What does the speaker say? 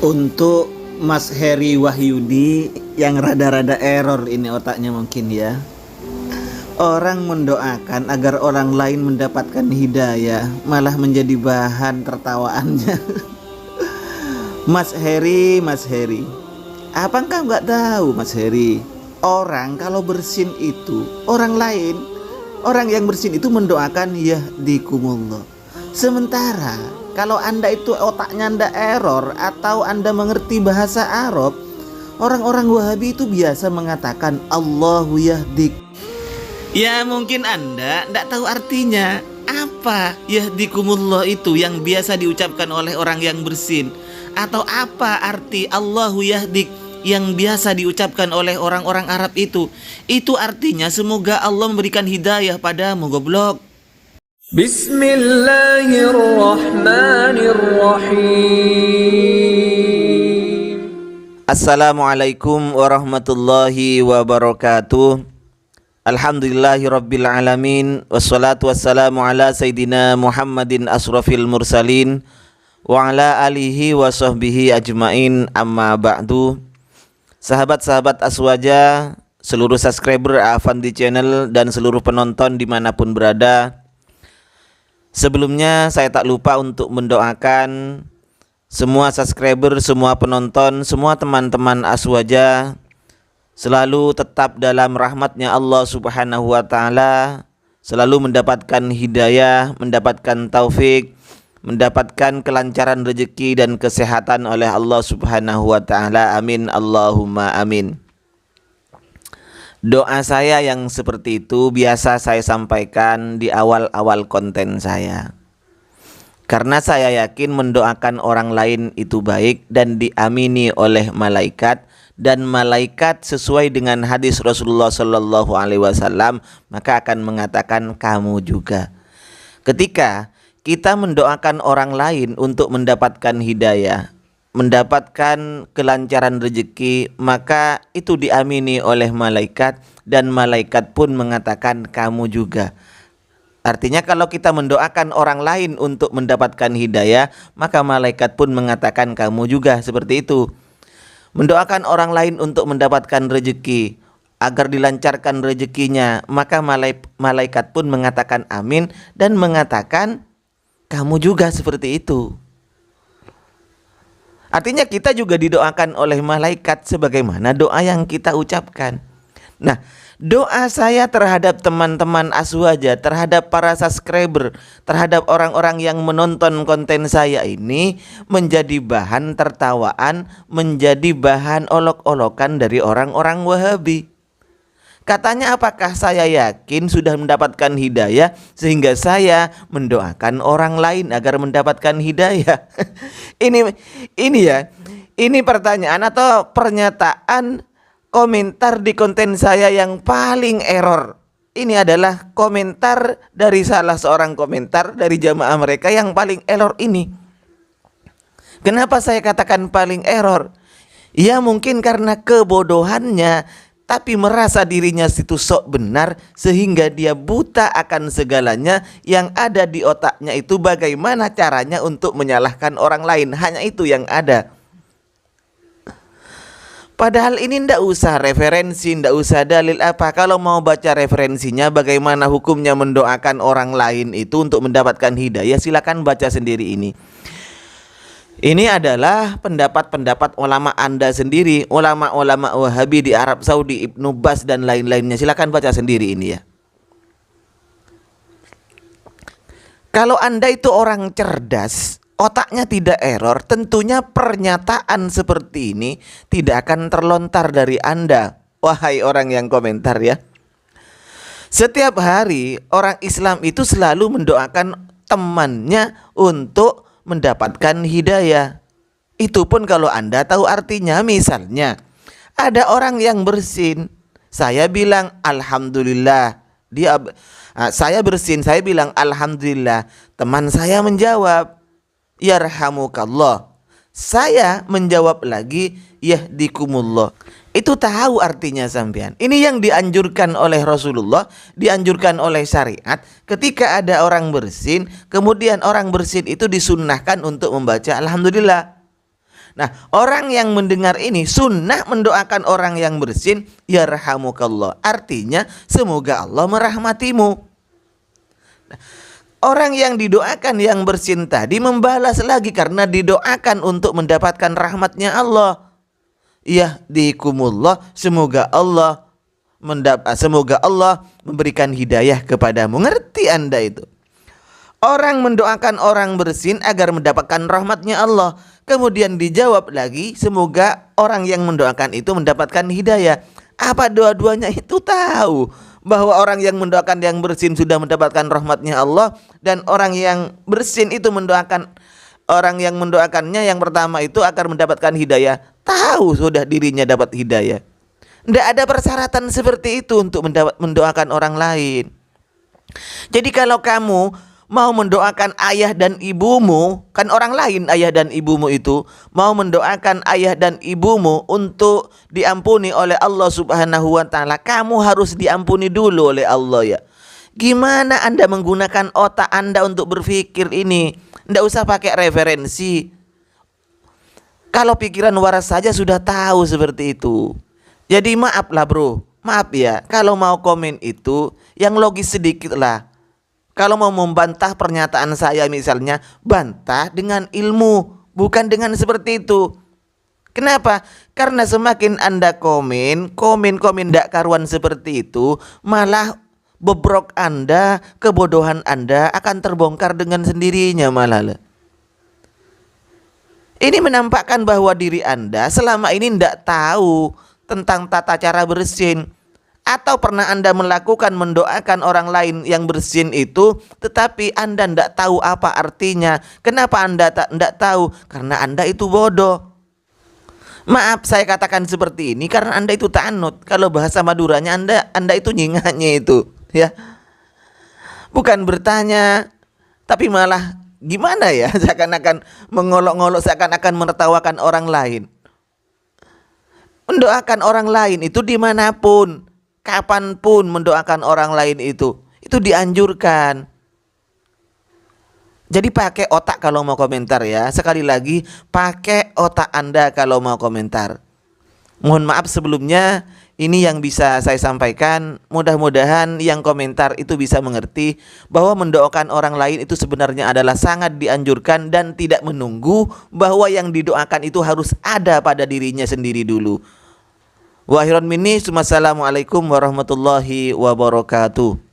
Untuk Mas Heri Wahyudi yang rada-rada error ini otaknya mungkin ya. Orang mendoakan agar orang lain mendapatkan hidayah malah menjadi bahan tertawaannya. Mas Heri, apa engkau nggak tahu Mas Heri? Orang kalau bersin itu orang lain, orang yang bersin itu mendoakan yahdikumullah. Sementara kalau Anda itu otaknya Anda error atau Anda mengerti bahasa Arab, orang-orang Wahabi itu biasa mengatakan Allahu yahdik. Ya mungkin Anda tidak tahu artinya. Apa yahdikumullah itu yang biasa diucapkan oleh orang yang bersin? Atau apa arti Allahu yahdik yang biasa diucapkan oleh orang-orang Arab itu? Itu artinya semoga Allah memberikan hidayah padamu, goblok. Bismillahirrahmanirrahim. Assalamualaikum warahmatullahi wabarakatuh. Alhamdulillahirrabbilalamin. Wassalatu wassalamu ala sayyidina Muhammadin asrafil mursalin wa ala alihi wa sahbihi ajmain, amma ba'du. Sahabat-sahabat Aswaja, seluruh subscriber Afandi Channel dan seluruh penonton dimanapun berada, sebelumnya saya tak lupa untuk mendoakan semua subscriber, semua penonton, semua teman-teman Aswaja selalu tetap dalam rahmatnya Allah Subhanahu wa ta'ala, selalu mendapatkan hidayah, mendapatkan taufik, mendapatkan kelancaran rezeki dan kesehatan oleh Allah Subhanahu wa ta'ala. Amin, Allahumma amin. Doa saya yang seperti itu biasa saya sampaikan di awal-awal konten saya, karena saya yakin mendoakan orang lain itu baik dan diamini oleh malaikat, dan malaikat sesuai dengan hadis Rasulullah Shallallahu Alaihi Wasallam maka akan mengatakan kamu juga. Ketika kita mendoakan orang lain untuk mendapatkan hidayah, mendapatkan kelancaran rezeki, maka itu diamini oleh malaikat dan malaikat pun mengatakan kamu juga. Artinya kalau kita mendoakan orang lain untuk mendapatkan hidayah, maka malaikat pun mengatakan kamu juga, seperti itu. Mendoakan orang lain untuk mendapatkan rezeki agar dilancarkan rezekinya, maka malaikat pun mengatakan amin dan mengatakan kamu juga, seperti itu. Artinya kita juga didoakan oleh malaikat sebagaimana doa yang kita ucapkan. Nah, doa saya terhadap teman-teman Aswaja, terhadap para subscriber, terhadap orang-orang yang menonton konten saya ini menjadi bahan tertawaan, menjadi bahan olok-olokan dari orang-orang Wahabi. Katanya apakah saya yakin sudah mendapatkan hidayah sehingga saya mendoakan orang lain agar mendapatkan hidayah? Ini ya, ini pertanyaan atau pernyataan komentar di konten saya yang paling error. Ini adalah komentar dari salah seorang komentar dari jamaah mereka yang paling error ini. Kenapa saya katakan paling error? Ya mungkin karena kebodohannya, tapi merasa dirinya situ sok benar sehingga dia buta akan segalanya. Yang ada di otaknya itu bagaimana caranya untuk menyalahkan orang lain. Hanya itu yang ada. Padahal ini ndak usah referensi, ndak usah dalil apa. Kalau mau baca referensinya bagaimana hukumnya mendoakan orang lain itu untuk mendapatkan hidayah, silakan baca sendiri ini. Ini adalah pendapat-pendapat ulama Anda sendiri, ulama-ulama Wahabi di Arab Saudi, Ibnu Baz dan lain-lainnya. Silakan baca sendiri ini ya. Kalau Anda itu orang cerdas, otaknya tidak error, tentunya pernyataan seperti ini tidak akan terlontar dari Anda, wahai orang yang komentar ya. Setiap hari orang Islam itu selalu mendoakan temannya untuk mendapatkan hidayah. Itu pun kalau Anda tahu artinya. Misalnya ada orang yang bersin, saya bilang alhamdulillah. Saya bersin, saya bilang alhamdulillah. Teman saya menjawab yarhamukallah. Saya menjawab lagi yahdikumullah. Itu tahu artinya sampean. Ini yang dianjurkan oleh Rasulullah, dianjurkan oleh syariat. Ketika ada orang bersin, kemudian orang bersin itu disunnahkan untuk membaca Alhamdulillah. Nah, orang yang mendengar ini sunnah mendoakan orang yang bersin, yarhamukallah. Artinya semoga Allah merahmatimu. Nah, orang yang didoakan yang bersin tadi membalas lagi karena didoakan untuk mendapatkan rahmatnya Allah. Yahdikumullah, semoga Allah memberikan hidayah kepadamu. Ngerti Anda itu? Orang mendoakan orang bersin agar mendapatkan rahmatnya Allah. Kemudian dijawab lagi, semoga orang yang mendoakan itu mendapatkan hidayah. Apa dua-duanya itu tahu bahwa orang yang mendoakan yang bersin sudah mendapatkan rahmatnya Allah, dan orang yang bersin itu mendoakan orang yang mendoakannya yang pertama itu agar mendapatkan hidayah. Tahu sudah dirinya dapat hidayah. Tidak ada persyaratan seperti itu untuk mendoakan orang lain. Jadi kalau kamu mau mendoakan ayah dan ibumu, kan orang lain ayah dan ibumu itu, mau mendoakan ayah dan ibumu untuk diampuni oleh Allah Subhanahu wa taala, kamu harus diampuni dulu oleh Allah ya. Gimana Anda menggunakan otak Anda untuk berpikir ini? Tidak usah pakai referensi. Kalau pikiran waras saja sudah tahu seperti itu. Jadi maaflah bro, maaf ya, kalau mau komen itu yang logis sedikit lah. Kalau mau membantah pernyataan saya misalnya, bantah dengan ilmu, bukan dengan seperti itu. Kenapa? Karena semakin Anda komen ndak karuan seperti itu, malah bobrok Anda, kebodohan Anda akan terbongkar dengan sendirinya malah. Ini menampakkan bahwa diri Anda selama ini ndak tahu tentang tata cara bersin. Atau pernah Anda melakukan mendoakan orang lain yang bersin itu, tetapi Anda ndak tahu apa artinya. Kenapa Anda ndak tahu? Karena Anda itu bodoh. Maaf saya katakan seperti ini karena Anda itu ta'anut. Kalau bahasa Maduranya Anda itu nyinganya itu, ya. Bukan bertanya, tapi malah gimana ya, seakan-akan mengolok-ngolok, seakan-akan menertawakan orang lain. Mendoakan orang lain itu dimanapun, kapanpun mendoakan orang lain itu dianjurkan. Jadi pakai otak kalau mau komentar ya. Sekali lagi, pakai otak Anda kalau mau komentar. Mohon maaf sebelumnya, ini yang bisa saya sampaikan. Mudah-mudahan yang komentar itu bisa mengerti bahwa mendoakan orang lain itu sebenarnya adalah sangat dianjurkan dan tidak menunggu bahwa yang didoakan itu harus ada pada dirinya sendiri dulu. Wa akhiran minni, wassalamualaikum warahmatullahi wabarakatuh.